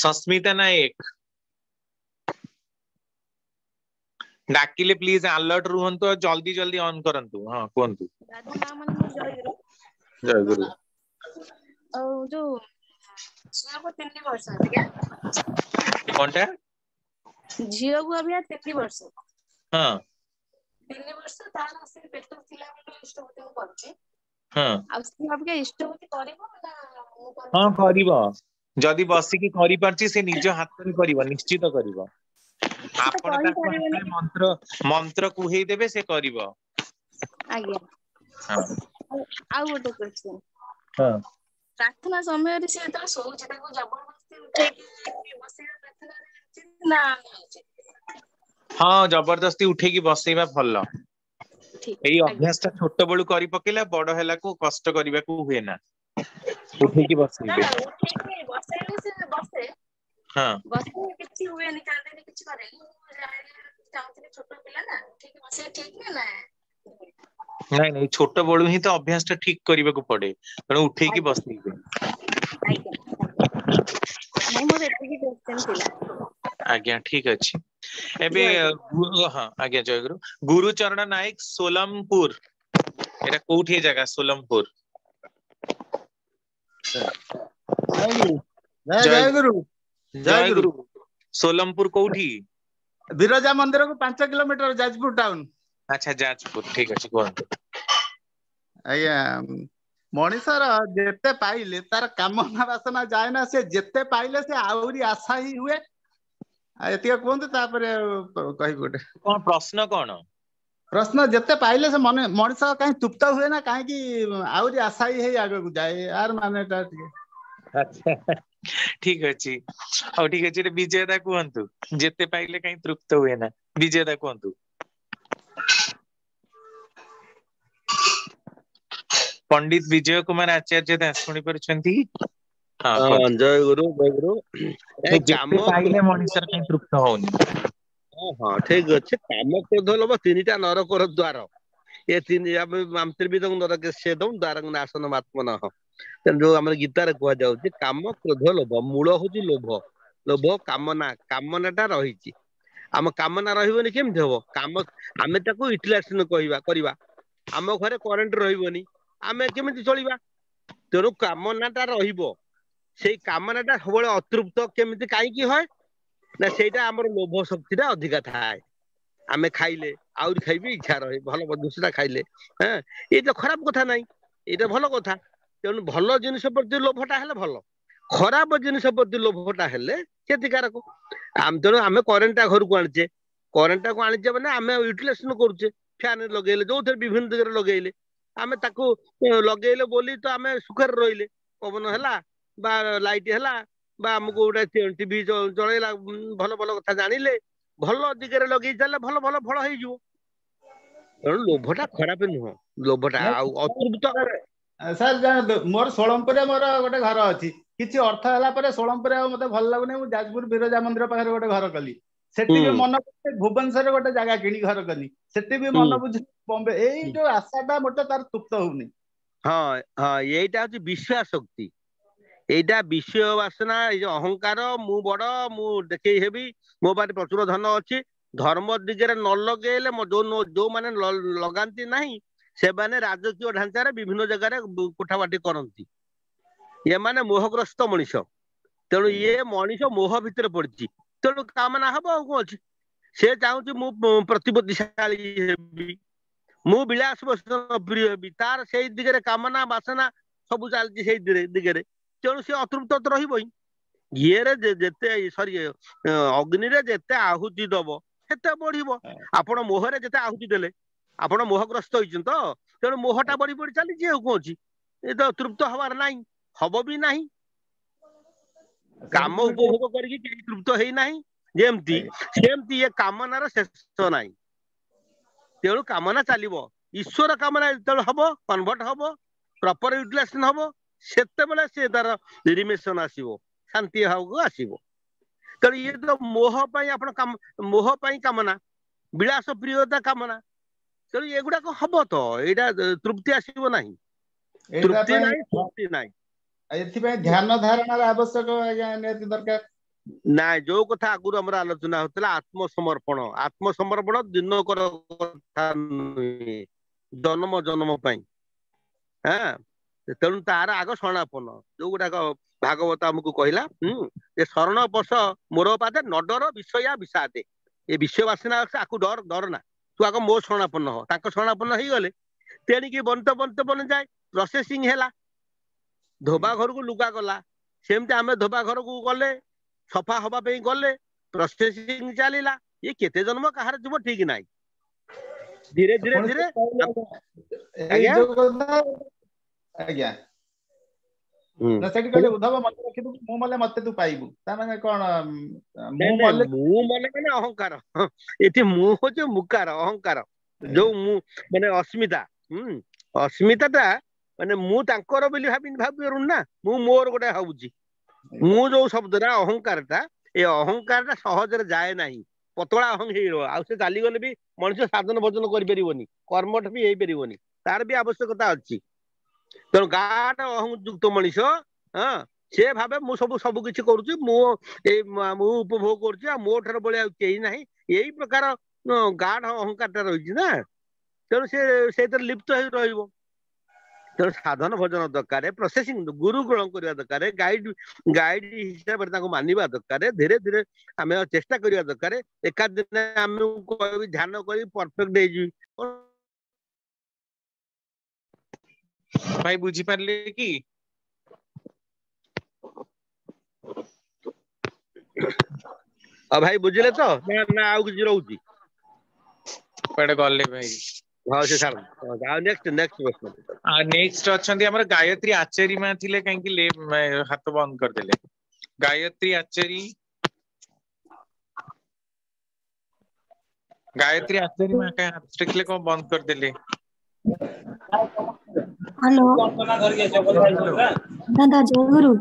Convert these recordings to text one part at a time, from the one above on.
Sasmita Nayak डाकिले please alert रुहंतु और जल्दी जल्दी ऑन करंतु। हाँ कुहंतु। दादा मां मन जय गुरु। जो झील को 3 वर्ष क्या कोनटा झील को अभी 3 वर्ष। हाँ 3 वर्ष तार से पेट थिला मन इष्टवती को करछि। हाँ आ से अब के इष्टवती करबो ना हाँ करिवो जदि बसी की करि परछि से निज हाथ रे करिवो निश्चित करिवो। से तो आपण कहि ताको परिबे हाथ मंत्र मंत्र कुहेई देबे से करिवो। आज्ञा। हाँ आ गोटे क्वेश्चन हाँ प्रार्थना समय रे से तो सोच ताको जबरदस्ती उठे के बसेला प्रार्थना रे ना हाँ जबरदस्ती उठेकी बसेଇବା ଭଲ। ठीक एई आज्ञा अभ्यास ता छोट बळु करि पकेला बड़ हैला को कष्ट करिबा को हुए ना। आज्ञा उठेकी ना बसेबे। उठे के बसेले से बसे हाँ बसे किछि हुए नि कांदे किछि करे चाहते छोट पिला ना ठीक बसे ठीक ना नहीं नहीं छोट बळु ही तो अभ्यास ता ठीक करिबा को पड़े तेणु उठेकी आज्ञा बसेबे। आज्ञा नहीं मोर एतिकी क्वेश्चन थिला। आज्ञा ठीक अछि। एबे जय गुरु हाँ आज्ञा जय गुरु। गुरुचरण नायक सोलमपुर एटा कोठी जगह सोलमपुर। जय गुरु जय जय जय गुरु जय जय गुरु। गुरु। सोलमपुर कोठी बिरजा मंदिर को 5 किलोमीटर जाजपुर टाउन। अच्छा जाजपुर ठीक अछि कोहंतु। आज्ञा मनीषर जेते पाइले तार कामना वासना जाए ना से जेते पाइले से आउरी आशा ही हुए। एतिक कहते तापर कहि गोटे कौन प्रश्न कौन प्रश्न जेते पाइले से मन मनीष कहीं तृप्त हुए ना कहीं कि आउरी आशा ही आगे को जाए यार माने टा अच्छा ठीक अछि और ठीक अछि विजयदा कहंतु जेते पाइले कहीं तृप्त हुए ना विजयदा कहंतु। पंडित विजय कुमार आचार्य दास सुनि परछंती। हाँ कहंतु जय गुरु जय गुरु। ए जेते काम पाइले मनुष्य कहीं तृप्त होउनी। हाँ ठीक अच्छे काम क्रोध लोभ 3टा नरकर द्वार ये 3 आमत्रिविदं नरकेश्येदं द्वारं नाशनम् आत्मनः। जो आम गीतार कह जाଉଛି काम क्रोध लोभ मूल हଉଛି लोभ लोभ कामना कामनाटा रही आम कामना रही केमती हम काम आम ताको यूटिलाइजेशन करवा आम घरे करेन्ट रही आम केमी चलवा तेणु कामनाटा रही कामनाटा सब अतृप्त केमी कहीं है ना ସେଇଟା ଆମର ଲୋଭ ଶକ୍ତିଟା ଅଧିକା ଥାଏ ଆମେ ଖାଇଲେ ଆହୁରି ଖାଇବି ଇଚ୍ଛା ରହେ ଭଲ ଜିନିଷଟା ଖାଇଲେ ହଁ ଏଇଟା ଖରାପ କଥା ନାହିଁ ଏଇଟା ଭଲ କଥା ତେଣୁ ଭଲ ଜିନିଷ ପ୍ରତି ଲୋଭଟା ହେଲେ ଭଲ ଖରାପ ଜିନିଷ ପ୍ରତି ଲୋଭଟା ହେଲେ କ୍ଷତିକାରକ ତେଣୁ ଆମେ କରେଣ୍ଟଟା ଘରକୁ ଆଣିଛେ କରେଣ୍ଟଟାକୁ ଆଣିଛେ ମାନେ ଆମେ ୟୁଟିଲାଇଜେସନ କରୁଛେ ଫ୍ୟାନ ଲଗେଇଲେ ଯୋଉଥିରେ ବିଭିନ୍ନ ଦିଗରେ ଲଗେଇଲେ ଆମେ ତାକୁ ଲଗେଇଲେ ବୋଲି ତ ଆମେ ସୁଖରେ ରହିଲେ ପବନ ହେଲା ବା ଲାଇଟ ହେଲା ବା ଆମକୁ ଗୋଟେ ଟିଭି ଜଳେଇଲା ଭଲ ଭଲ କଥା ଜାଣିଲେ ଭଲ ଦିଗରେ ଲଗେଇ ଚାଲିଲେ ଭଲ ଭଲ ଫଳ ହେଇଯିବ ତେଣୁ ଲୋଭଟା ଖରାପ ନୁହଁ ଲୋଭଟା ଆଉ ଅତୃପ୍ତ ସାର୍ ମୋର ଷୋଳମପୁରରେ ମୋର ଗୋଟେ ଘର ଅଛି କିଛି ଅର୍ଥ ହେଲା ପରେ ଷୋଳମପୁରରେ ଆଉ ମତେ ଭଲ ଲାଗୁନି ମୁଁ ଯାଜପୁର ବିରଜା ମନ୍ଦିର ପାଖରେ ଗୋଟେ ଘର କଲି ସେଠି ବି ମନ ଭୁବନେଶ୍ୱରରେ ଗୋଟେ ଜାଗା କିଣି ଘର କଲି ସେଠି ବି ମନ ବୁଝି ବମ୍ବେ ଏଇ ଯୋଉ ଆଶାଟା ମୋଟେ ତାର ତୃପ୍ତ ହଉନି। ହଁ ହଁ ଏଇଟା ହଉଛି ବିଶ୍ୱାସ ଶକ୍ତି ଏଇଟା ବିଷୟ ବାସନା ଏଇ ଯୋଉ ଅହଙ୍କାର ମୁଁ ବଡ ମୁଁ ଦେଖେଇ ହେବି ମୋ ପାଖରେ ପ୍ରଚୁର ଧନ ଅଛି ଧର୍ମ ଦିଗରେ ନ ଲଗେଇଲେ ଯୋଉମାନେ ଲଗାନ୍ତି ନାହିଁ ସେମାନେ ରାଜକୀୟ ଢାଞ୍ଚାରେ ବିଭିନ୍ନ ଜାଗାରେ କୋଠାବାଟି କରନ୍ତି ଏମାନେ ମୋହଗ୍ରସ୍ତ ମଣିଷ ତେଣୁ ଇଏ ମଣିଷ ମୋହ ଭିତରେ ପଡିଛି ତେଣୁ କାମନା ହବ ଆଉ କଣ ଅଛି ସେ ଚାହୁଁଛି ମୁଁ ପ୍ରତିପତ୍ତିଶାଳୀ ହେବି ମୁଁ ବିଳାସ ପ୍ରିୟ ହେବି ତାର ସେଇ ଦିଗରେ କାମନା ବାସନା ସବୁ ଚାଲିଛି ସେଇ ଦିଗରେ ତେଣୁ ସେ ଅତୃପ୍ତ ରହିବ ହିଁ ଇଏରେ ଯେତେ ସରି ଅଗ୍ନିରେ ଯେତେ ଆହୁତି ଦବ ସେତେ ବଢିବ ଆପଣ ମୋହରେ ଯେତେ ଆହୁତି ଦେଲେ ଆପଣ ମୋହଗ୍ରସ୍ତ ହେଇଛନ୍ତି ତ ତେଣୁ ମୋହଟା ବଢି ବଢି ଚାଲିଛି ଆଉ କଣ ଅଛି ଏ ତ ତୃପ୍ତ ହବାର ନାହିଁ ହବ ବି ନାହିଁ କାମ ଉପଭୋଗ କରିକି କେହି ତୃପ୍ତ ହେଇନାହିଁ ଯେମିତି ସେମିତି ଏ କାମନାର ଶେଷ ନାହିଁ ତେଣୁ କାମନା ଚାଲିବ ଈଶ୍ୱର କାମନା ଯେତେବେଳେ ହବ କନଭର୍ଟ ହବ ପ୍ରପର ୟୁଟିଲାଇଜେସନ ହବ ସେତେବେଳେ ସେ ତାର ରିମିଶନ ଆସିବ ଶାନ୍ତି ଭାବକୁ ଆସିବ ତେଣୁ ଇଏ ତ ମୋହ ପାଇଁ ଆପଣ ମୋହ ପାଇଁ କାମନା ବିଳାସ ପ୍ରିୟତା କାମନା ତେଣୁ ଏଗୁଡାକ ହବ ତ ଏଇଟା ତୃପ୍ତି ଆସିବ ନାହିଁ ତୃପ୍ତି ନାହିଁ ତୃପ୍ତି ନାହିଁ ଏଥିପାଇଁ ଧ୍ୟାନ ଧାରଣାର ଆବଶ୍ୟକ ଆଜ୍ଞା ନିହାତି ଦରକାର ନା ଯୋଉ କଥା ଆଗରୁ ଆମର ଆଲୋଚନା ହଉଥିଲା ଆତ୍ମସମର୍ପଣ ଦିନକର କଥା ନୁହେଁ, ଜନ୍ମ ଜନ୍ମ ପାଇଁ। ତେଣୁ ତାର ଆଗ ଶରଣାପନ୍ନ, ଯୋଉ ଗୁଡାକ ଭାଗବତ ଆମକୁ କହିଲା ଯେ ଶରଣ ପଶ ମୋର ପାଦେ ନଡର ବିଷୟା ବିଷାଦେ, ଏ ବିଷୟ ବାସନା ଅଛି ଆକୁ ଡର ନା, ତୁ ଆଗ ମୋ ଶରଣାପନ୍ନ ହ। ତାଙ୍କ ଶରଣାପନ୍ନ ହେଇଗଲେ ତେଣିକି ବନ ଯାଏ ପ୍ରୋସେସିଂ ହେଲା। ଧୋବା ଘରକୁ ଲୁଗା ଗଲା, ସେମିତି ଆମେ ଧୋବା ଘରକୁ ଗଲେ, ସଫା ହବା ପାଇଁ ଗଲେ, ପ୍ରୋସେସିଂ ଚାଲିଲା। ଇଏ କେତେ ଜନ୍ମ କାହାର ଯିବ ଠିକ ନାହିଁ। ଧୀରେ ଧୀରେ ଆପଣ ଧୀରେ ଏଇ ଆଜ୍ଞା ଯୋଉ କଥା ଆଜ୍ଞା ନା ସେଠି କହିଲେ ଉଦ୍ଧବ ମତେ ରଖିଦବୁ, ମୁଁ ମଲେ ମତେ ତୁ ପାଇବୁ, ତାମାନେ କଣ ନାଇଁ ମୁଁ ନାଇଁ, ମଲେ ମୁଁ ମାନେ ଅହଙ୍କାର। ଏଠି ମୁଁ ହଉଛି ମୁକାର ଅହଙ୍କାର, ଯୋଉ ମୁଁ ମାନେ ଅସ୍ମିତା। ଅସ୍ମିତା ଟା ମାନେ ମୁଁ ତାଙ୍କର ବୋଲି ଭାବିପାରୁନି ନା, ମୁଁ ମୋର ଗୋଟେ ଭାବୁଛି। ମୁଁ ଯୋଉ ଶବ୍ଦଟା ଅହଙ୍କାର ଟା, ଏ ଅହଙ୍କାର ଟା ସହଜରେ ଯାଏ ନାହିଁ, ପତଳା ଅହଂ ହେଇଯିବ। ଆଉ ସେ ଚାଲିଗଲେ ବି ମଣିଷ ସାଧନ ଭୋଜନ କରିପାରିବନି, କର୍ମଠ ବି ହେଇପାରିବନି, ତାର ବି ଆବଶ୍ୟକତା ଅଛି। ତେଣୁ ଗାଢ ଅହଂ ଯୁକ୍ତ ମଣିଷ ସେ ଭାବେ ମୁଁ ସବୁ କିଛି କରୁଛି, ମୁଁ ଉପଭୋଗ କରୁଛି, ଆଉ ମୋ ଠାରୁ ବଳି ଆଉ କେହି ନାହିଁ, ଏଇ ପ୍ରକାର ଗାଢ ଅହଙ୍କାର ଟା ରହିଛି ନା। ତେଣୁ ସେ ସେଇଥିରେ ଲିପ୍ତ ହେଇ ରହିବ। ତେଣୁ ସାଧନ ଭୋଜନ ଦରକାର, ପ୍ରୋସେସିଂ ଗୁରୁ ଗ୍ରହଣ କରିବା ଦରକାର, ଗାଇଡ ହିସାବରେ ତାଙ୍କୁ ମାନିବା ଦରକାର। ଧୀରେ ଧୀରେ ଆମେ ଚେଷ୍ଟା କରିବା ଦରକାର। ଏକା ଦିନେ ଆମକୁ କହିବି ଧ୍ୟାନ କରି ପରଫେକ୍ଟ ହେଇଯିବି। ଭାଇ ବୁଝିପାରିଲେ କି? ଆଉ ଭାଇ ବୁଝିଲେ ତ, ନା ଆଉ କିଛି ରହୁଛି? କୁଆଡେ ଗଲେ ଭାଇ? ହଉ ସେ ଛାଡନ୍ତୁ। ଆଉ ନେକ୍ସଟ ପ୍ରଶ୍ନ। ନେକ୍ସଟ ଅଛନ୍ତି ଆମର ଗାୟତ୍ରୀ ଆଚାର୍ଯ୍ୟ ମା ଥିଲେ, କାହିଁକି ହାତ ବନ୍ଦ କରିଦେଲେ? ଗାୟତ୍ରୀ ଆଚାର୍ଯ୍ୟ ମା କାହିଁ ହାତ ଟେକିଲେ, କଣ ବନ୍ଦ କରିଦେଲେ? Hello hello. ଦାଦା ଜୟଗୁରୁ।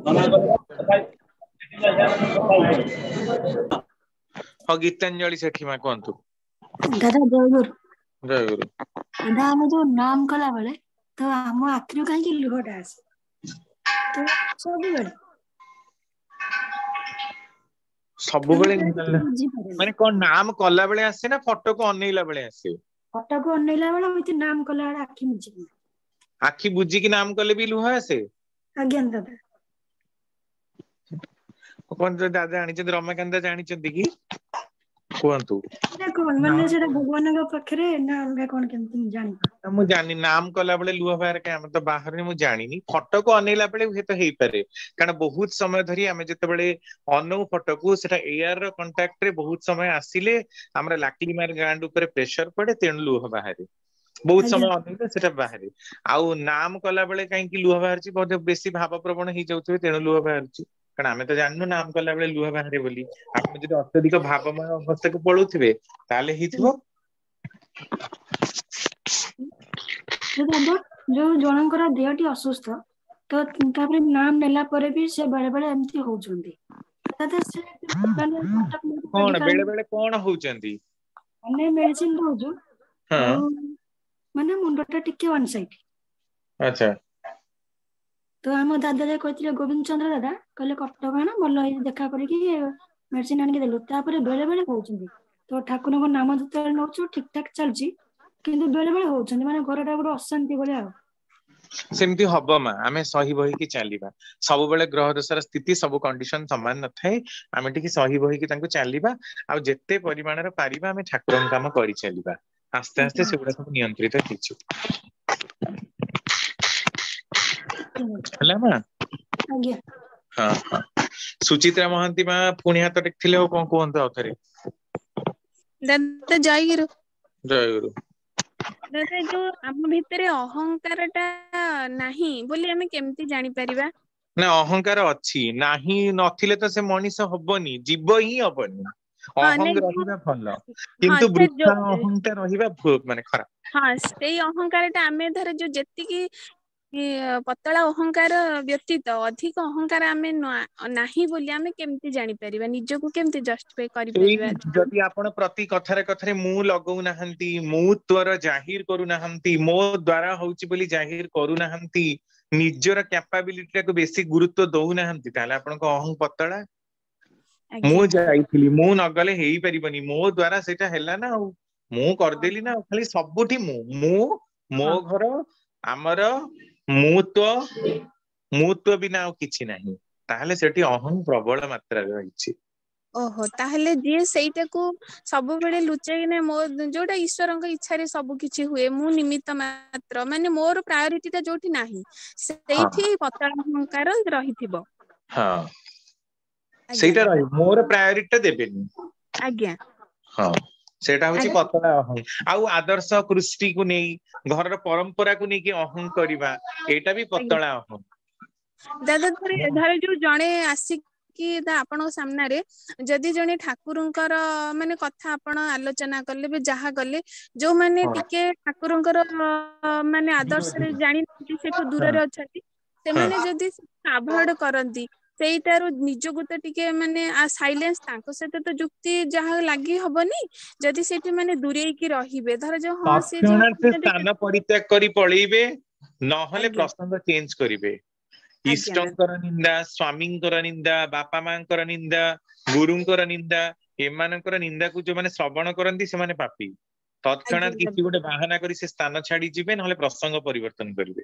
ହଉ ଗୀତାଞ୍ଜଳି ସେଠୀ ମା କୁହନ୍ତୁ। ଦାଦା ଜୟଗୁରୁ। ଜୟଗୁରୁ। ଦାଦା ଆମେ ଯୋଉ ନାମ କଲା ବେଳେ ତ ଆମ ଆଖିରୁ କାହିଁକି ଲୁହଟା ଆସେ? ତ ସବୁବେଳେ ବୁଝିପାରେନି। ମାନେ କଣ ନାମ କଲା ବେଳେ ଆସେ ନା ଫଟୋକୁ ଅନେଇଲା ବେଳେ ଆସେ? ଫଟୋକୁ ଅନେଇଲା ବେଳେ, ଏମିତି ନାମ କଲା ବେଳେ ଆଖି ବୁଜିକି। ଆଖି ବୁଜିକି ନାମ କଲେ ବି ଲୁହ ଆସେ? ଆଜ୍ଞା ଦାଦା। କଣ ଦାଦା ଜାଣିଛନ୍ତି, ରମାକାନ୍ତ ଜାଣିଛନ୍ତି କି? କୁହନ୍ତୁ। ସେଟା କଣ ମାନେ, ସେଟା ଭଗବାନଙ୍କ ପାଖରେ ନା ଅଲଗା କଣ, କେମିତି ମୁଁ ଜାଣିପାରୁନି? ମୁଁ ଜାଣିନି, ନାମ କଲା ବେଳେ ଲୁହ ବାହାରେ କାଇଁ, ଆମେ ତ ବାହାରୁନି, ମୁଁ ଜାଣିନି। ଫଟୋକୁ ଅନେଇଲା ବେଳେ ହୁଏତ ହେଇପାରେ, କାରଣ ବହୁତ ସମୟ ଧରି ଆମେ ଯେତେବେଳେ ଅନଉ ଫଟୋକୁ, ସେଟା ଏୟାର ର କଣ୍ଟାକ୍ଟ ରେ ବହୁତ ସମୟ ଆସିଲେ ଆମର ଲାକ୍ରିମାର ଗ୍ଲାଣ୍ଡ ଉପରେ ପ୍ରେସର ପଡେ, ତେଣୁ ଲୁହ ବାହାରେ। ବହୁତ ଆଜ୍ଞା ସମୟ ଅନେଇଲେ ସେଟା ବାହାରେ। ଆଉ ନାମ କଲା ବେଳେ କାହିଁକି ଲୁହ ବାହାରିଛି, ବୋଧେ ବେଶୀ ଭାବପ୍ରବଣ ହେଇଯାଉଥିବେ, ତେଣୁ ଲୁହ ବାହାରୁଛି। କାରଣ ଆମେ ତ ଜାଣିନୁ ନାମ କଲା ବେଳେ ଲୁହ ବାହାରେ ବୋଲି। ଆପଣ ଯଦି ଅତ୍ୟଧିକ ଭାବମୟ ଅବସ୍ଥାକୁ ପଳଉଥିବେ, ତାହେଲେ ହେଇଥିବ। ଦାଦା ଯୋଉ ଜଣଙ୍କର ଦେହଟି ଅସୁସ୍ଥ, ତ ତାପରେ ନାମ ନେଲା ପରେ ବି ସେ ବେଳେ ବେଳେ ଏମିତି ହଉଛନ୍ତି, ସେ କଣ ମେଡିକାଲ ବେଳେ ବେଳେ କଣ ହଉଛନ୍ତି? ଆମେ ମେଡିସିନ ଦଉଛୁ, ହଁ ଆଉ ମାନେ ମୁଣ୍ଡ ଟା ଟିକେ ୱାନ୍ ସାଇଡ। ଆଚ୍ଛା। ତ ଆମ ଦାଦା ଯେ କହିଥିଲେ, ଗୋବିନ୍ଦ ଚନ୍ଦ୍ର ଦାଦା କହିଲେ କଟକ ଆଣ, ଭଲ ହେଇ ଦେଖା କରିକି ମେଡିସିନ ଆଣିକି ଦେଲୁ। ତାପରେ ବେଳେ ବେଳେ ହଉଛନ୍ତି, ତ ଠାକୁରଙ୍କ ନାମ ଯେତେବେଳେ ନଉଛୁ ଠିକ ଠାକ ଚାଲିଛି, କିନ୍ତୁ ବେଳେ ବେଳେ ହଉଛନ୍ତି, ମାନେ ଘରଟା ଗୋଟେ ଅଶାନ୍ତି ଭଳିଆ ଆଉ। ସେମିତି ହବ ମା, ଆମେ ସହି ବହିକି ଚାଲିବା। ସବୁବେଳେ ଗ୍ରହ ଦଶାର ସ୍ଥିତି, ସବୁ କଣ୍ଡିସନ ସମାନ ନଥାଏ। ଆମେ ଟିକେ ସହି ବହିକି ତାଙ୍କୁ ଚାଲିବା, ଆଉ ଯେତେ ପରିମାଣରେ ପାରିବା ଆମେ ଠାକୁରଙ୍କ କାମ କରିଚାଲିବା। ଆସ୍ତେ ଆସ୍ତେ ସେଗୁଡା ସବୁ ନିୟନ୍ତ୍ରିତ ହେଇଯିବ। ହେଲା ମା। ଆଜ୍ଞା। ହଁ ହଁ। ସୁଚିତ୍ରା ମହାନ୍ତି ମା ପୁଣି ହାତ ଟେକିଥିଲେ, ଆଉ କଣ କୁହନ୍ତୁ ଆଉଥରେ? ଦାଦା ଜୟଗୁରୁ। ଜୟଗୁରୁ। ଦାଦା ଯୋଉ ଆମ ଭିତରେ ଅହଙ୍କାର ଟା ନାହିଁ ବୋଲି ଆମେ କେମିତି ଜାଣିପାରିବା? ନା ଅହଙ୍କାର ଅଛି, ନାହିଁ ନଥିଲେ ତ ସେ ମଣିଷ ହବନି, ଜୀବ ହିଁ ହବନି। ହଁ ନାଇଁ ଅହଙ୍ଗ ଯୋଉ ରହିବା ଭଲ, ହଁ କିନ୍ତୁ ସେ ବୃଥା ଅହଙ୍କାର ରହିବା ମାନେ ଖରାପ। ହଁ ସେଇ ଅହଙ୍କାର ଟା ଆମେ ଧର ଯୋଉ ଯେତିକି ପତଳା ଅହଙ୍କାର ବ୍ୟତୀତ ଅଧିକ ଅହଙ୍କାର ଆମେ ନାହିଁ ବୋଲି ଆମେ କେମିତି ଜାଣିପାରିବା, ନିଜକୁ କେମିତି ଜଷ୍ଟିଫାଇ ଏଇ କରିପାରିବା? ଯଦି ଆପଣ ପ୍ରତି କଥାରେ କଥାରେ ମୁଁ ଲଗଉନାହାନ୍ତି, ମୁଁ ତ୍ୱର ଜାହିର କରୁନାହାନ୍ତି, ମୋ ଦ୍ଵାରା ହଉଛି ବୋଲି ଜାହିର କରୁନାହାନ୍ତି, ନିଜର କ୍ୟାପାବିଲିଟି ଟାକୁ ବେଶୀ ଗୁରୁତ୍ୱ ଦଉନାହାନ୍ତି, ତାହେଲେ ଆପଣଙ୍କ ଅହଂ ପତଳା। ମୁଁ ଆଜ୍ଞା ଯାଇଥିଲି, ମୁଁ ନଗଲେ ହେଇପାରିବନି, ମୋ ଦ୍ଵାରା ସେଇଟା ହେଲା ନା, ଆଉ ମୁଁ କରିଦେଲି ନା, ଖାଲି ସବୁଠି ମୋ ହଁ। ଘର ଆମର ମୁଁ ତ ବିନା ଆଉ କିଛି ନାହିଁ, ତାହେଲେ ସେଠି ଅହଂ ପ୍ରବଳ ମାତ୍ରାରେ ରହିଛି। ଓହୋ, ତାହେଲେ ଯିଏ ସେଇଟାକୁ ସବୁବେଳେ ଲୁଚେଇକିନା ମୋ ଯୋଉଟା ଈଶ୍ୱରଙ୍କ ଇଚ୍ଛାରେ ସବୁ କିଛି ହୁଏ, ମୁଁ ନିମିତ୍ତ ମାତ୍ର, ମାନେ ମୋର ପ୍ରାୟୋରିଟି ଟା ଯୋଉଠି ନାହିଁ ହଁ ସେଇଠି ପତଳା ଅହଙ୍କାର ରହିଥିବ। ହଁ ଆଜ୍ଞା ସେଇଟା ଦାଦା। ରହିବ, ମୋର ପ୍ରାୟୋରିଟି ଟା ଦେବେନି। ଆଜ୍ଞା ହଁ ସେଇଟା ହଉଛି ଆଜ୍ଞା ପତଳା ଅହଂ। ଆଉ ଆଦର୍ଶ କୃଷ୍ଟିକୁ ନେଇ, ଘରର ପରମ୍ପରାକୁ ନେଇକି ଅହଂ କରିବା, ଏଇଟା ବି ଆଜ୍ଞା ପତଳା ଅହଂ। ଦାଦା ଧର ଯୋଉ ଜଣେ ଆସିକି ଆପଣଙ୍କ ସାମ୍ନାରେ ଯଦି ଜଣେ ଠାକୁରଙ୍କର ମାନେ କଥା ଆପଣ ଆଲୋଚନା କଲେ ବି ଯାହା କଲେ, ଯୋଉମାନେ ହଁ ଟିକେ ଠାକୁରଙ୍କର ମାନେ ଆଦର୍ଶରେ ବିରୋଧୀ। ଜାଣିନାହାନ୍ତି, ସେଠୁ ହଁ ଦୂରରେ ଅଛନ୍ତି, ହଁ ସେମାନେ ଯଦି ଆଭଏଡ କରନ୍ତି ସେଇଟାରୁ ନିଜକୁ ତ ଟିକେ ମାନେ ସାଇଲେନ୍ସ, ତାଙ୍କ ସହିତ ତ ଯୁକ୍ତି ଯାହା ଲାଗି ହବନି, ଯଦି ସେଠି ମାନେ ଦୂରେଇକି ରହିବେ, ଧର ଯୋଉ ହଁ ସେ ଯୋଉ ତৎକ୍ଷଣାତ୍ ସେ କହୁଛନ୍ତି ସ୍ଥାନ ପରିତ୍ୟାଗ କରି ପଳେଇବେ, ନହେଲେ ଆଜ୍ଞା ପ୍ରସଙ୍ଗ ଚେଞ୍ଜ କରିବେ। ଆଜ୍ଞା ଦାଦା ଇଷ୍ଟଙ୍କର ନିନ୍ଦା, ସ୍ଵାମୀଙ୍କର ନିନ୍ଦା, ବାପା ମାଙ୍କର ନିନ୍ଦା, ଗୁରୁଙ୍କର ନିନ୍ଦା, ଏମାନଙ୍କର ନିନ୍ଦାକୁ ଯୋଉମାନେ ଶ୍ରବଣ କରନ୍ତି ସେମାନେ ପାପୀ। ଆଜ୍ଞା ତৎକ୍ଷଣାତ୍ କିଛି ଦାଦା ଗୋଟେ ବାହାନା କରି ସେ ସ୍ଥାନ ଛାଡି ଯିବେ, ନହେଲେ ପ୍ରସଙ୍ଗ ପରିବର୍ତ୍ତନ କରିବେ,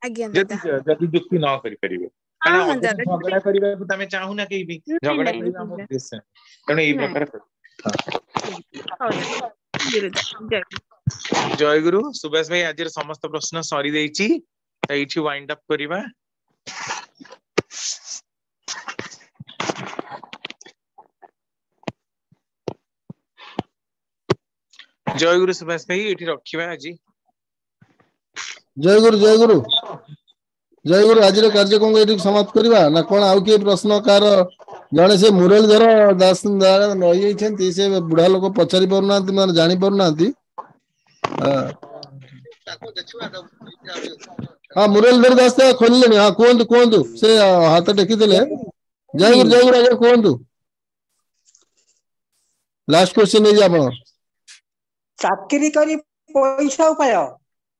ଆଜ୍ଞା ଯଦି ଦାଦା ଯଦି ଯୁକ୍ତି ନ କରିପାରିବେ। ହଁ କାରଣ ହଁ ଅଯଥା ଦାଦା ଝଗଡା କରିବାକୁ ତ ଆମେ ଚାହୁଁନା, କେହି ବି ନାଇଁ ଝଗଡା ନାଇଁ କରିବା ଆମ ନାଇଁ ଉଦ୍ଦେଶ୍ୟ ନାହିଁ। ତେଣୁ ଏଇ ନାଇଁ ପ୍ରକାର ହଉ ଦାଦା ବିରୁଦ୍ଧ ଜୟ ଗୁରୁ। ଜୟଗୁରୁ। ସୁବାସ ଭାଇ, ଆଜିର ସମସ୍ତ ପ୍ରଶ୍ନ ସରିଯାଇଛି, ତ ଏଇଠି ୱାଇଣ୍ଡ ଅପ୍ କରିବା। ଜୟଗୁରୁ ସୁବାସ ଭାଇ, ଏଇଠି ରଖିବା ଆଜି। ଜୟ ଗୁରୁ, ଜୟ ଗୁରୁ, ଜୟ ଗୁରୁ। ଆଜିର କାର୍ଯ୍ୟକ୍ରମ ଏଠି ସମାପ୍ତ କରିବା ନା କଣ? ଆଉ କିଏ ପ୍ରଶ୍ନ କାହାର? ଜଣେ ସେ ମୁରଲୀଧର ଦାସ ରହିଯାଇଛନ୍ତି, ସେ ବୁଢା ଲୋକ ପଚାରି ପାରୁନାହାନ୍ତି, ମାନେ ଜାଣି ପାରୁନାହାନ୍ତି। ତାକୁ ଦେଖିବା ହଁ ମୁରଲୀଧର ଦାସ ଖୋଲିଲେଣି, ହଁ କୁହନ୍ତୁ କୁହନ୍ତୁ, ସେ ହାତ ଟେକିଥିଲେ। ଜୟ ଗୁରୁ, ଜୟ ଗୁରୁ, ଆଜ୍ଞା କୁହନ୍ତୁ। ଲାଷ୍ଟ କ୍ୱେଶ୍ଚନ ହେଇଛି ଆପଣଙ୍କର। ଚାକିରି କରି ପଇସା ଉପାୟ,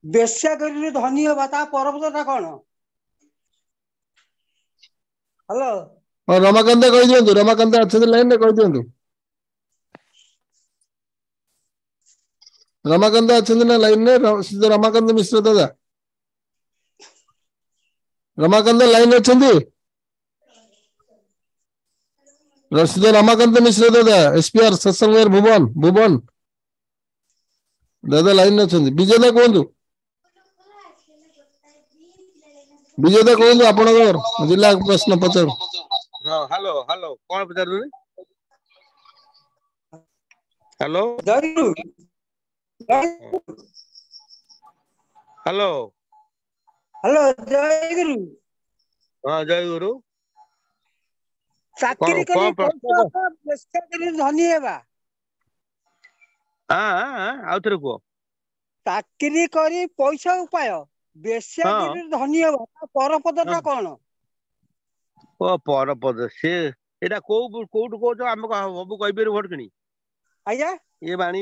ବେଶ୍ୟାକରି ଧନୀ ହବା, ତା ପରପଦଟା କଣ? ହ୍ୟାଲୋ। ହଁ ରମାକାନ୍ତ କହିଦିଅନ୍ତୁ, ରମାକାନ୍ତ ଅଛନ୍ତି ଲାଇନରେ, କହିଦିଅନ୍ତୁ। ରମାକାନ୍ତ ଅଛନ୍ତି ନା ଲାଇନରେ? ରମାକାନ୍ତ ମିଶ୍ର ଦାଦା, ରମାକାନ୍ତ ଲାଇନ ଅଛନ୍ତି? ରମାକାନ୍ତ ମିଶ୍ର ଦାଦା, ଏସପିଆର ସତ୍ସଙ୍ଗ ବିହାର, ଭୁବନ ଦାଦା ଲାଇନରେ ଅଛନ୍ତି। ବିଜୟ ଦା କୁହନ୍ତୁ, ବିଜୟ ଦା କୁହନ୍ତୁ, ଆପଣଙ୍କର ଜିଲ୍ଲା ପ୍ରଶ୍ନ ପଚାର। ହଁ ହ୍ୟାଲୋ ହ୍ୟାଲୋ, କଣ ପଚାରୁଛନ୍ତି? ହ୍ୟାଲୋ ଜୟଗୁରୁ, ହ୍ୟାଲୋ ହ୍ୟାଲୋ, ଜୟଗୁରୁ। ହଁ ଜୟଗୁରୁ। କଣ ଚାକିରି କଣ କରି ପ୍ରଶ୍ନ ପଇସା କଣ? ଉପାୟ, ବେଶ୍ୟାକରି ଧନୀ ହେବା। ଆଉଥରେ କୁହ। ଚାକିରି କରି ପଇସା ଉପାୟ, ହଁ ବେଶ୍ୟାକରି ଧନୀ ହବା, ତା ହଁ। ପରପଦଟା କଣ? ଓ ପରପଦ, ସେ ଏଇଟା କୋଉଠୁ କହୁଛ? ଆମେ ସବୁ କହିପାରିବୁ ଭଟକିଣି? ଆଜ୍ଞା। ଇଏ ବାଣୀ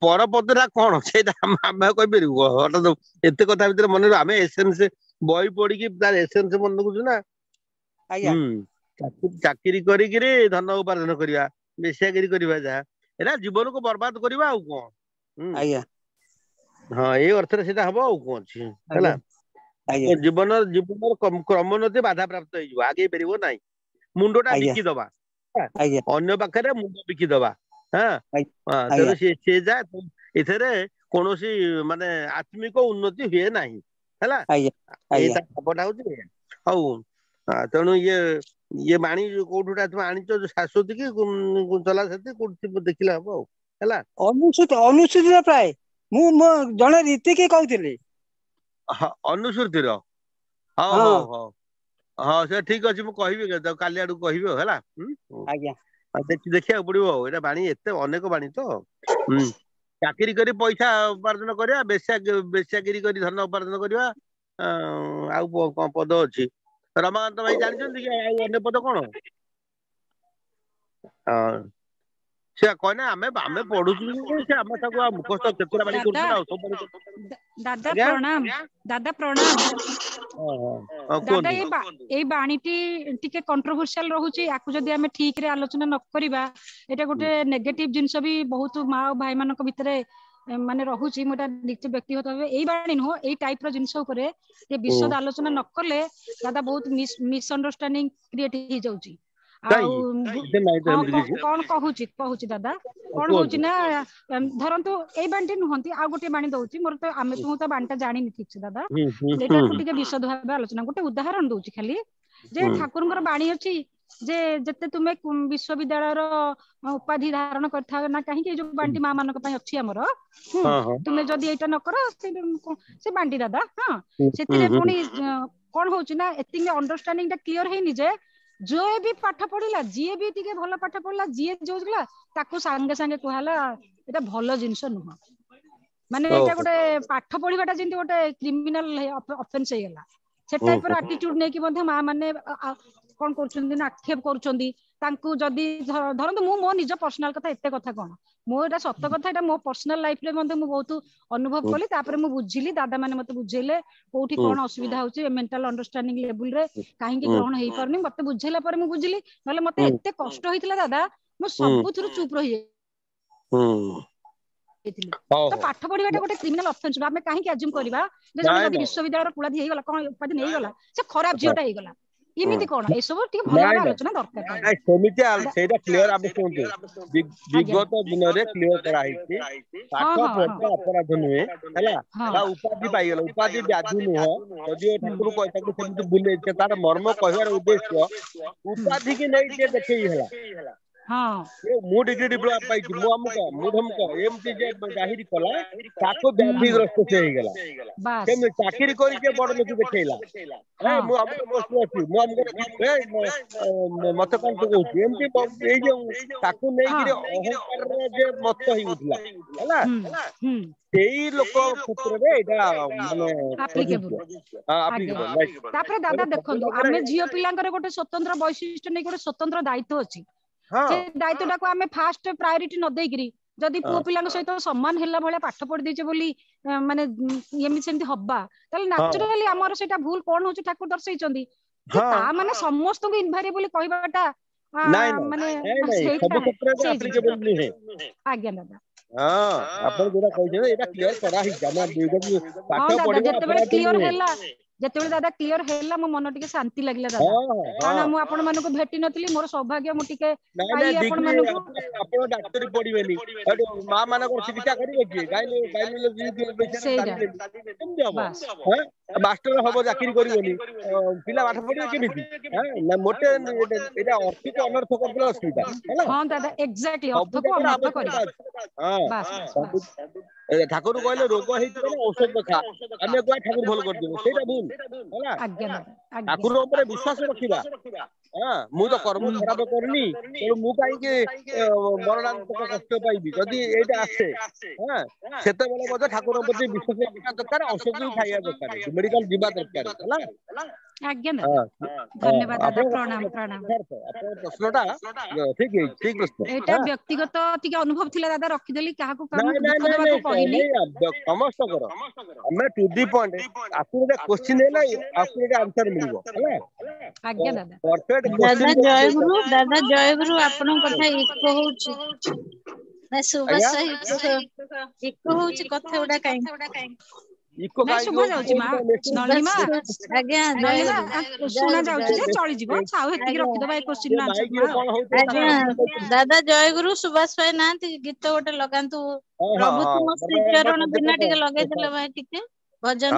ପରପଦ ଟା କଣ ସେଇଟା ଆମେ ଆଉ କହିପାରିବୁ? ହଠାତ୍ ଏତେ କଥା ଭିତରେ ମନେ, ଆମେ ଏସେନ୍ସ ବହି ପଢିକି ତାର ଏସେନ୍ସ ମନେ ରଖୁଛୁ ନା। ଆଜ୍ଞା ଚାକିରି କରିକିରି ଧନ ଉପାର୍ଜନ କରିବା, ବେଶ୍ୟାକିରି କରିବା, ଯାହା ଏଇଟା ଜୀବନକୁ ବର୍ବାଦ କରିବା ଆଉ କଣ? ଆଜ୍ଞା ହଁ ଏଇ ଅର୍ଥରେ ସେଇଟା ହବ, ଆଉ କଣ ଅଛି? ହେଲା, ଆଜ୍ଞା ଆଜ୍ଞା ଜୀବନର କ୍ରମୋନ୍ନତି ବାଧା ପ୍ରାପ୍ତ ହେଇଯିବ, ଆଗେଇ ପାରିବ ନାହିଁ। ମୁଣ୍ଡ ଟା ଆଜ୍ଞା ବିକିଦବା, ଆଜ୍ଞା ଅନ୍ୟ ପାଖରେ ମୁଣ୍ଡ ବିକିଦବା। ତେଣୁ ଆଜ୍ଞା ସିଏ ଯା, ଏଥିରେ କୌଣସି ମାନେ ଆତ୍ମିକ ଉନ୍ନତି ହୁଏ ନାହିଁ। ହେଲା, ଆଜ୍ଞା ଆଜ୍ଞା ଏଇଟା ଭାବଟା ହଉଛି। ହଉ, ତେଣୁ ଇଏ ବାଣୀ କୋଉଠୁ ତମେ ଆଣିଛ? ଶାଶ୍ୱତୀ କି ଚଲା ସାଥୀ କୋଉଠି ଦେଖିଲେ ହବ ଆଉ। ହେଲା, ଅନୁସୂଚିତ ପ୍ରାୟ, ମୁଁ ଜଣେ ରୀତିକି କହୁଥିଲି। ଅନୁସୃତିର, ହଉ ହଁ ହଉ ହଉ। ହଁ ସେ ଠିକ ଅଛି, ମୁଁ କହିବି କାଲି ଆଡକୁ କହିବି ଆଉ। ହେଲା, ଆଜ୍ଞା ଦେଖିବାକୁ ପଡିବ ଆଉ। ଏଇଟା ବାଣୀ, ଏତେ ଅନେକ ବାଣୀ ତ। ଚାକିରି କରି ପଇସା ଉପାର୍ଜନ କରିବା, ବେଶ୍ୟାକିରି କରି ଧନ ଉପାର୍ଜନ କରିବା। ଆଉ କଣ ପଦ ଅଛି? ରମାକାନ୍ତ ଭାଇ ଜାଣିଛନ୍ତି କି ଆଉ ଅନ୍ୟ ପଦ କଣ? ସେ କହିନା ଆମେ ଆମେ ପଢୁଛୁ ସେ ଆମେ ତାକୁ ମୁଖସ୍ଥ କେତେଟା ବାଣୀ କରୁଛୁ ନା ସବୁ ଦାଦା ପ୍ରଣାମ ଦାଦା ପ୍ରଣାମ ଦାଦା ଏଇ ବାଣୀଟି ଟିକେ କଣ୍ଟ୍ରୋଭର୍ସିଆଲ ରହୁଛି ୟାକୁ ଯଦି ଆମେ ଠିକ ରେ ଆଲୋଚନା ନ କରିବା ଏଟା ଗୋଟେ ନେଗେଟିଭ ଜିନିଷ ବି ବହୁତ ମା ଓ ଭାଇ ମାନଙ୍କ ଭିତରେ ମାନେ ରହୁଛି ମୁଁ ନିଜ ବ୍ୟକ୍ତିଗତ ଭାବେ ଏଇ ବାଣୀ ନୁହଁ ଏଇ ଟାଇପ ର ଜିନିଷ ଉପରେ ବିଶଦ ଆଲୋଚନା ନ କଲେ ଦାଦା ବହୁତ ମିସଅଣ୍ଡରଷ୍ଟାଣ୍ଡିଂ କ୍ରିଏଟ ହେଇଯାଉଛି। ଆଉ କଣ କହୁଛି ଦାଦା କଣ ହଉଛି ନା ଧରନ୍ତୁ ଏଇ ବାଣୀଟି ନୁହନ୍ତି ଆଉ ଗୋଟେ ବାଣୀ ଦଉଛି ମୋର ତ ମୁଁ ତ ବାଣୀଟା ଜାଣିନି ଠିକ ସେ ଦାଦା ଏଇଟାକୁ ଟିକେ ବିଶଦ ଭାବେ ଆଲୋଚନା ଗୋଟେ ଉଦାହରଣ ଦଉଛି ଖାଲି ଯେ ଠାକୁରଙ୍କର ବାଣୀ ଅଛି ଯେ ଯେତେ ତୁମେ ବିଶ୍ୱବିଦ୍ୟାଳୟର ଉପାଧି ଧାରଣ କରିଥାଅ ନା କାହିଁକି ଯୋଉ ବାଣୀଟି ମା ମାନଙ୍କ ପାଇଁ ଅଛି ଆମର ତୁମେ ଯଦି ଏଇଟା ନ କର ସେ ବାଣୀଟି ଦାଦା ହଁ ସେଥିରେ ପୁଣି କଣ ହଉଛି ନା ଏତିକି ଅଣ୍ଡରଷ୍ଟାଣ୍ଡିଂ ଟା କ୍ଲିୟର ହେଇନି ଯେ ଯିଏ ବି ପାଠ ପଢିଲା ଯିଏ ବି ଟିକେ ଭଲ ପାଠ ପଢିଲା ଯିଏ ଯୋଉଥିଲା ତାକୁ ସାଙ୍ଗେ ସାଙ୍ଗେ କୁହାହେଲା ଏଇଟା ଭଲ ଜିନିଷ ନୁହଁ ମାନେ ଏଇଟା ଗୋଟେ ପାଠ ପଢିବାଟା ଯେମିତି ଗୋଟେ କ୍ରିମିନାଲ ଅଫେନ୍ସ ହେଇଗଲା ସେ ଟାଇପର ଆଟିଟ୍ୟୁଡ ନେଇକି ମଧ୍ୟ ମା ମାନେ କଣ କରୁଛନ୍ତି ନା ଆକ୍ଷେପ କରୁଛନ୍ତି ତାଙ୍କୁ ଯଦି ଧରନ୍ତୁ ମୁଁ ମୋ ନିଜ ପର୍ସନାଲ କଥା ଏତେ କଥା କଣ ମୁଁ ଏଇଟା ସତ କଥା ଏଇଟା ମୋ ପର୍ସନାଲ ଲାଇଫରେ ମଧ୍ୟ ମୁଁ ବହୁତ ଅନୁଭବ କଲି ତାପରେ ମୁଁ ବୁଝିଲି ଦାଦା ମାନେ ମତେ ବୁଝେଇଲେ କୋଉଠି କଣ ଅସୁବିଧା ହଉଛି ମେଣ୍ଟାଲ ଅଣ୍ଡରଷ୍ଟାଣ୍ଡିଂ ଲେବୁଲରେ କାହିଁକି ଗ୍ରହଣ ହେଇପାରୁନି ମତେ ବୁଝେଇଲା ପରେ ମୁଁ ବୁଝିଲି ନହେଲେ ମତେ ଏତେ କଷ୍ଟ ହେଇଥିଲା ଦାଦା ମୁଁ ସବୁଥିରୁ ଚୁପ ରହିଯାଇଥିଲି ତ ପାଠ ପଢିବାଟା ଗୋଟେ କ୍ରିମିନାଲ ଅଫେନ୍ସ ଆମେ କାହିଁକି ଆଜ୍ୟୁମ କରିବା ଯେ ଜଣେ ଯଦି ବିଶ୍ୱବିଦ୍ୟାଳୟର କୁଳାଧି ହେଇଗଲା କଣ ଉପାଧି ନେଇଗଲା ସେ ଖରାପ ଝିଅଟା ହେଇଗଲା ଏମିତି କଣ ଏସବୁ ଟିକେ ଭଲ ଭାବେ ଆଲୋଚନା ଦରକାର ସେମିତି ସେଇଟା କ୍ଲିୟର ଆମେ ଶୁଣନ୍ତୁ ବିଗତ ଦିନରେ କ୍ଲିୟର କରାହେଇଛି ପାଠ ପଢିବା ଅପରାଧ ନୁହେଁ ହେଲା ତା ଉପାଧି ପାଇଗଲା ଉପାଧି ବ୍ୟାଧି ନୁହଁ ଯଦିଓ ଠାକୁର ତାକୁ ସେମିତି ବୁଲେଇছে ତାର ମର୍ମ କହିବାର ଉଦ୍ଦେଶ୍ୟ ଉପାଧି କି ନେଇ ଟିକେ ଦେଖେଇ ହେଲା ମୁଁ ଡିଗ୍ରୀ ଡିପ୍ଲୋମା ପାଇଛି ମୁଁ ଅମୁକ ମୁଁ ଧମକ ଏମିତି ଯେ ଜାହିର କଲା ତାକୁ ବ୍ୟାଧିଗ୍ରସ୍ତ ସେ ହେଇଗଲା କେମିତି ଚାକିରି କରି ଯେ ବଡ ଲୋକ ଦେଖେଇଲା ମୁଁ ଅମୁକ ପୋଷ୍ଟରେ ଅଛି ମୁଁ ଅମୁକ ମତେ କଣ କହୁଛି ଏମିତି ଏଇ ଯୋଉ ତାକୁ ନେଇକିରି ଅହଙ୍କାରର ଯେ ମତ ହେଇଉଠିଲା ହେଲା ସେଇ ଲୋକ କ୍ଷେତ୍ରରେ ଏଇଟା ମାନେ ତାପରେ ଦାଦା ଦେଖନ୍ତୁ ଆମେ ଝିଅ ପିଲାଙ୍କର ଗୋଟେ ସ୍ୱତନ୍ତ୍ର ବୈଶିଷ୍ଟ୍ୟ ନେଇକି ଗୋଟେ ସ୍ୱତନ୍ତ୍ର ଦାୟିତ୍ୱ ଅଛି ସେ ଦାୟିତ୍ୱଟାକୁ ଆମେ ଫାଷ୍ଟ ପ୍ରାୟୋରିଟି ନ ଦେଇକିରି ଯଦି ପୁଅ ପିଲାଙ୍କ ସହିତ ସମାନ ହେଲା ଭଳିଆ ପାଠ ପଢି ଦେଇଛେ ବୋଲି ମାନେ ଏମିତି ସେମିତି ହବା ତାହେଲେ ନ୍ୟାଚୁରାଲି ଆମର ସେଇଟା ଭୁଲ କଣ ହଉଛି ଠାକୁର ଦର୍ଶେଇଛନ୍ତି ଯେ ତା ମାନେ ସମସ୍ତଙ୍କୁ ଇନଭାରିଏବଲି କହିବାଟା ମାନେ ଆଜ୍ଞା ଦାଦା ଆପଣ ଯୋଉଟା କହିଛନ୍ତି ଏଇଟା କ୍ଲିୟର କରାହେଇଛି ଆମେ ପାଠ ପଢିବା ଯେତେବେଳେ ଦାଦା କ୍ଲିୟର ହେଲା ମୋ ମନ ଟିକେ ଶାନ୍ତି ଲାଗିଲା ଦାଦା କାରଣ ମୁଁ ଆପଣ ମାନଙ୍କୁ ଭେଟି ନଥିଲି ମୋର ସୌଭାଗ୍ୟ ମୁଁ ଟିକେ ପାଇଲି ଆପଣ ମାନଙ୍କୁ ଆପଣ ଡାକ୍ତରୀ ପଢିବେନି ମା ମାନଙ୍କର ଚିକିତ୍ସା କରିବେ କିଏ କେମିତି ହବ ମାଷ୍ଟର ହବ ଚାକିରି କରିବନି ପିଲା ପାଠ ପଢିବେ କେମିତି ନା ମୋଟେ ଏଇଟା ଅର୍ଥକୁ ଅନର୍ଥ କରିଦେଲେ ଅସୁବିଧା ହେଲା ଠାକୁର କହିଲେ ରୋଗ ହେଇଛି ମାନେ ଔଷଧ ଖା ଆମେ କୁହା ଠାକୁର ଭଲ କରିଦେବେ ସେଇଟା ଭୁଲ ହେଲା ଠାକୁର ଉପରେ ବିଶ୍ୱାସ ରଖିବା ମୁଁ ତ କର୍ମ ଖରାପ କରିନି ତେଣୁ ମୁଁ କାହିଁକି ମରଣାନ୍ତକ କଷ୍ଟ ପାଇବି ଯଦି ଏଇଟା ଆସେ ସେତେବେଳେ ମଧ୍ୟ ଠାକୁରଙ୍କ ପ୍ରତି ବିଶ୍ୱାସ ରଖିବା ଦରକାର ଔଷଧ ବି ଖାଇବା ଦରକାର ମେଡିକାଲ ଯିବା ଦରକାର ହେଲା ପ୍ରଶ୍ନଟା ଠିକ ଠିକ ପ୍ରଶ୍ନ ଏଇଟା ବ୍ୟକ୍ତିଗତ ଟିକେ ଅନୁଭବ ଥିଲା ଦାଦା ରଖିଦେଲି କାହାକୁ କହିଲି ସମସ୍ତଙ୍କର ଆମେ ଟୁ ଦି ପଏଣ୍ଟ ଆକୁ ଗୋଟେ କ୍ୱେଶ୍ଚିନ୍ ହେଲେ ଆକୁ ଗୋଟେ ଆନ୍ସର ମିଳିବ ହେଲା ଦାଦା ଜୟଗୁରୁ ଆପଣଙ୍କ କଥା ଇକୋ ହଉଛି ଇକୋ ହଉଛି କଥା ଗୁଡା କାହିଁକି ଶୁଭା ଯାଉଛି ମା ନଳିନୀ ଆଜ୍ଞା ଶୁଣା ଯାଉଛି ଯେ ଚଳିଯିବ ଆଉ ହେତିକି ରଖିଦବା ଏଇ କ୍ୱେଶ୍ଚିନ୍ ଆଜ୍ଞା ଦାଦା ଜୟଗୁରୁ ସୁବାସ ଭାଇ ନାହାନ୍ତି ଗୀତ ଗୋଟେ ଲଗାନ୍ତୁ ପ୍ରଭୁ ତୁମ ଶ୍ରୀଚରଣ ବିନା ଟିକେ ଲଗେଇଦେଲେ ଭାଇ ଟିକେ ଭଜନ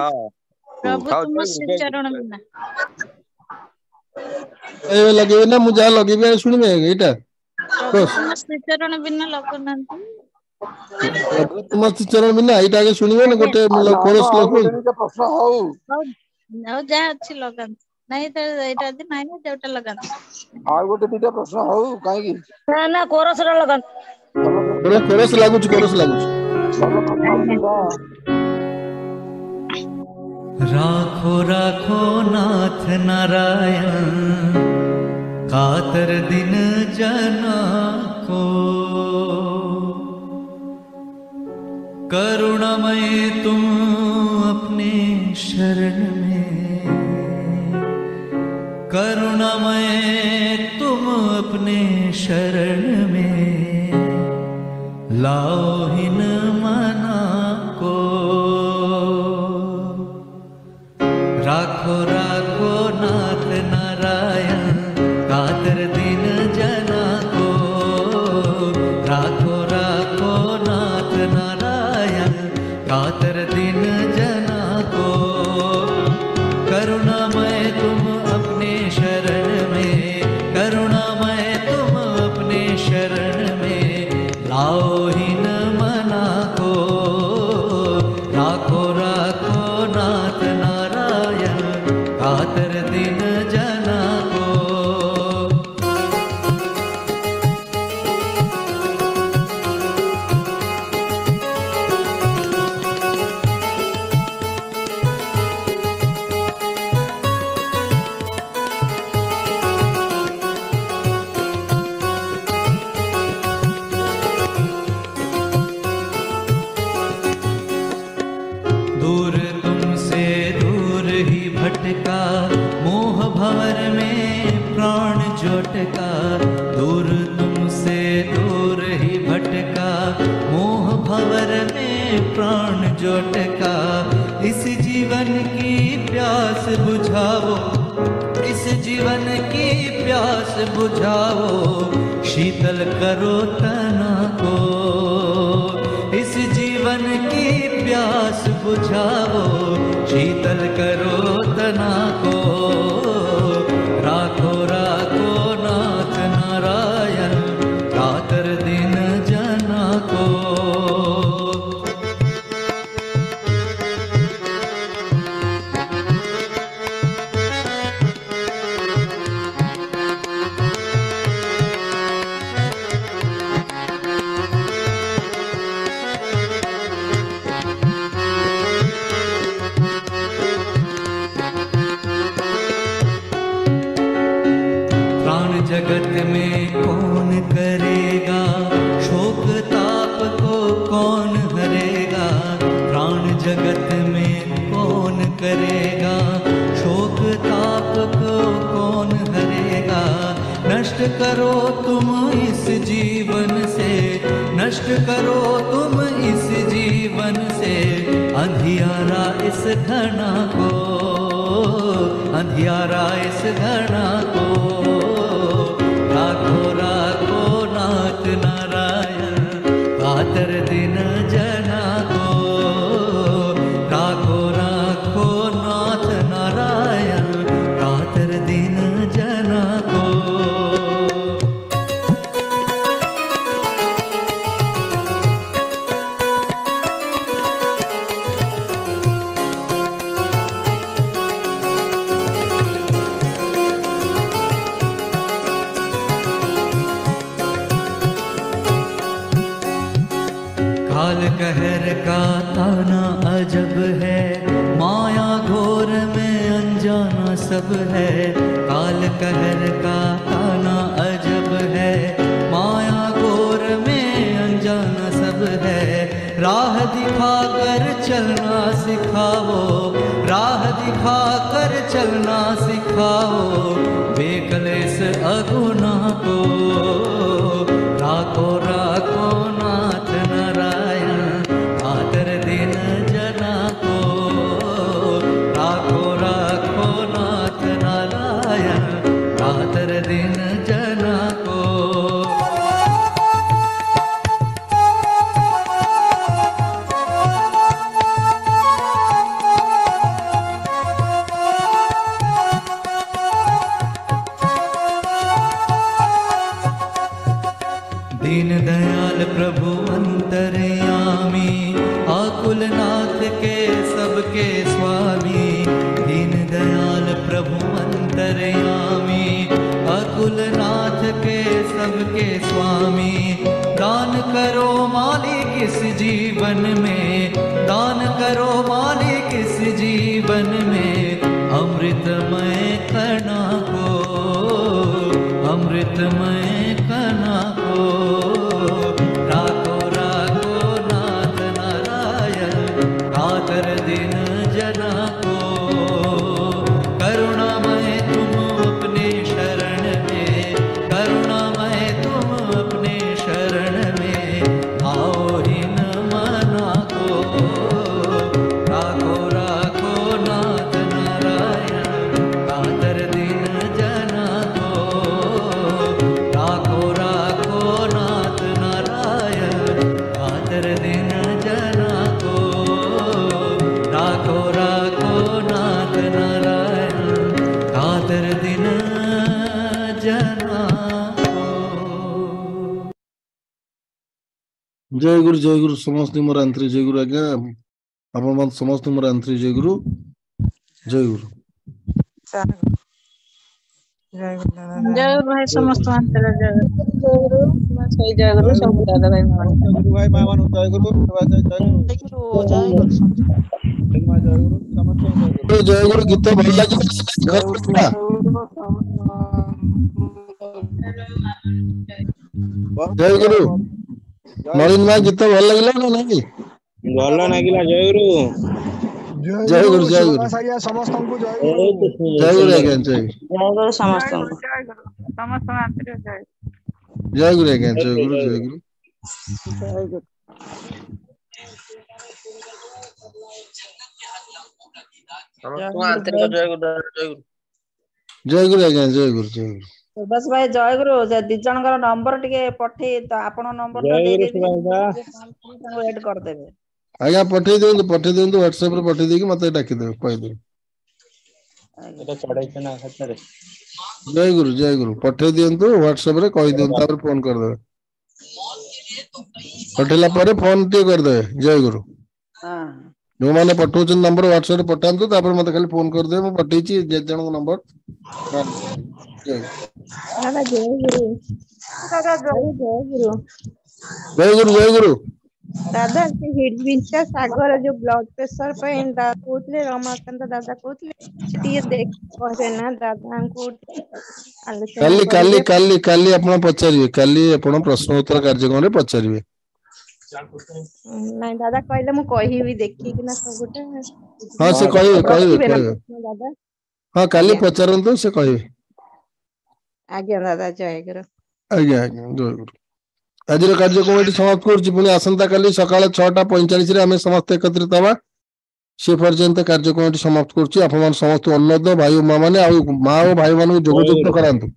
ପ୍ରଭୁ ତୁମ ଶ୍ରୀଚରଣ ବିନା ଲଗେଇବେ ନା ମୁଁ ଯାହା ଲଗେଇବି ଶୁଣିବେ ଏଇଟା ପ୍ରଭୁ ତୁମ ଶ୍ରୀଚରଣ ବିନା ଲଗଉନାହାନ୍ତି ତୁମ ଶ୍ରୀଚରଣ ବିନା ଏଇଟା ଆଗେ ଶୁଣିବେ ନା ଗୋଟେ ପ୍ରଶ୍ନ ହଉ ଯାହା ଅଛି ଲଗାନ୍ତୁ ନାଇଁ ଏଇଟା ଯଦି ନାହିଁ ଯୋଉଟା ଲଗାନ୍ତୁ ଆଉ ଗୋଟେ ଦିଟା ପ୍ରଶ୍ନ ହଉ କାହିଁକି ନା କୋରସରେ ଲଗାନ୍ତୁ କୋରସ ଲାଗୁଛି राखो राखो नाथ नारायण कातर दिन जना को करुणामय तुम अपने शरण में, करुणामय तुम अपने शरण में, लाओ हीन मना को। राखो राखो नाथ नारायण कातर दीन जना को, राखो राखो नाथ नारायण कातर दीन जना को। करुणामय तुम अपने शरण में, करुणामय तुम अपने शरण में, लाओ हीन मना को। राखो राखो नाथ नारायण कातर दीन जना को। दूर तुमसे दूर ही भटका, मोह भंवर में प्राण जोटका। दूर तुमसे दूर ही भटका, मोह भंवर में प्राण जोटका। इस जीवन की प्यास बुझाओ, इस जीवन की प्यास बुझाओ, शीतल करो तना को। इस जीवन की प्यास बुझाओ, शीतल करो तना को। राखो राखो नाथ नारायण कातर दीन जना को। जगत में कौन करेगा शोक ताप को, कौन हरेगा। प्राण जगत में कौन करेगा शोक ताप को, कौन हरेगा। नष्ट करो तुम इस जीवन से, नष्ट करो तुम इस जीवन से, अंधियारा इस घना को, अंधियारा इस घना को। राखो राखो नाथ नारायण कातर दीन जना को। राखो राखो नाथ नारायण कातर दीन जना को। काल कहर का ताना अजब है, माया घोर में अनजाना सब है। काल कहर का ताना अजब है, माया घोर में अनजाना सब है। राह दिखाकर चलना सिखाओ, राह दिखाकर चलना सिखाओ, बेकलेस अगुना को। राखो राखो नाथ नारायण कातर दीन जना को। राखो राखो नाथ नारायण कातर दीन जना को। दीन दयाल प्रभु अंतर्यामी, आकुल नाथ के सबके स्वामी। दीन दयाल प्रभु अंतर्यामी, आकुल नाथ के सबके स्वामी। दान करो मालिक इस जीवन में, दान करो मालिक इस जीवन में, अमृतमय कणा को, अमृतमय कणा को। राखो राखो नाथ नारायण जना जय गुरु समस्त मोर आंतरिक जय गुरु आज्ञा आपण मन समस्त मोर आंतरिक जय गुरु जय गुरु जय गुरु भाई समस्त अंतर जय गुरु जय जय गुरु सब दादा भाई गुरु भाई मां मानु जय गुरु जय गुरु गीत भल लागे जय गुरु नवीन मां गीत भल लागला ना नहीं भल लागिला जय गुरु जय गुरु समस्त को जय गुरु आज्ञा जय गुरु समस्त समस्त आंतरिक जय गुरु आज्ञा जय गुरु जय गुरु आज्ञा जय गुरु बस भाई जय गुरु दी जनकर नंबर टिके पठे तो आपण नंबर तो दे देबे ऐड कर देबे आज्ञा पठे दियंतु WhatsApp रे पठे देकी मते डाकी देबे कहि देबे एटा चढ़ाई छ ना खतरे जय गुरु पठे दियंतु WhatsApp रे कहि दियंतु तापर फोन कर देबे पठेला परे फोन टे कर देबे जय गुरु हां जो माने पठौछन नंबर WhatsApp रे पठांतु तापर मते खाली फोन कर देबे म पठेची जे जण को नंबर दादा जय गुरु जय गुरु दादा से हिडविंचा सागर जो ब्लड प्रेशर पे कहते रमाकांत दादा कहते देख कहे ना दादा को काली आपण पचारिबे काली आपण प्रश्न उत्तर कार्यक्रम रे पचारिबे नहीं दादा कहले मु कहि भी देखि कि ना सबटा हां से कहिबे दादा हां काली पचारंतु से कहिबे आज्ञा दादा जय गुरु आज्ञा जय गुरु आज कार्यक्रम ये समाप्त कर आसंता काली सकाळ 6:45 रे आमे समस्त एकत्रित हवा से पर्यंत कार्यक्रम ये समाप्त कर समस्त अन्नद भाई माँ मैंने माँ और भाई मान जोगयुक्त करांतु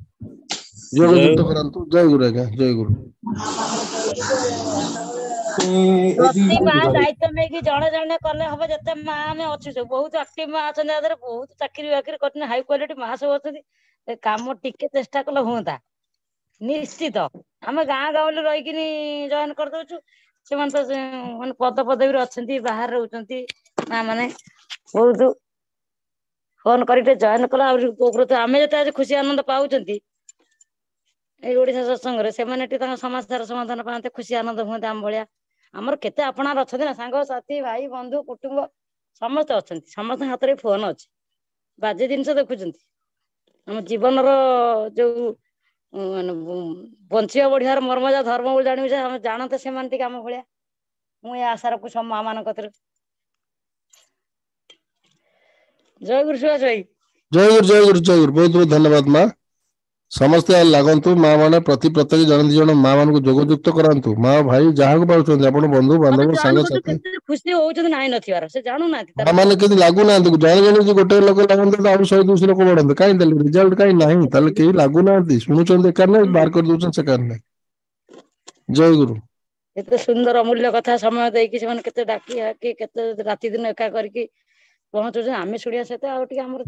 जय गुरु आज्ञा जय गुरु प्रति मां दायित्व में कि जणे जणे करले हबे जते मां में अछि सब बहुत एक्टिव मां अछन आदर बहुत चाकरी वाकरी करने हाई क्वालिटी मां सब अछन काम टिके चेष्टा कले होता निश्चित आम गाँ गाँव रही जॉइन कर दउछु से मन तो मन पद पदवी अच्छी बाहर रहउछंती मां माने बहुत फोन करके जॉइन कला उपकृत आम जो आज खुशी आनंद पाउछंती ए ओडिशा सत्संग रे से माने टी समस्या समाधान पाते खुशी आनंद होते आम भाया आमर केते आपणार अच्छा ना सांग साथी भाई बंधु कुटुंब समस्त अच्छा समस्त हाथ में फोन अच्छे बाजे जिनस देखुंत आम जीवन जो बंचिया बढ़िया मर्मजा धर्म बोल जानी जानते से आम भाया मुझे आशा रखु माँ मान जय गुरु सुभाष भाई जय गुरु बहुत बहुत धन्यवाद माँ समस्ते लागंतु माँ माने प्रति प्रत्येक जन जन माँ मान को जोगयुक्त करांतु माँ भाई जहाँ को पाउछन आपण बंधु बांधव संग साथी खुशी होउछन नाही नथिवार से जानू ना माँ माने केदी लागू ना जन जन जो गोटे लोक लागंतु तो 100-200 लोक बढ़ंतु काई दल रिजल्ट काई नाही तले केही लागू ना सुनुचन देखार नै बार कर दोछन से करने जय गुरु एते सुंदर अमूल्य कथा समय देकी से मन केते डाकी केते राति दिन एका करके पहुंचो आमे सुड़िया से आ हमर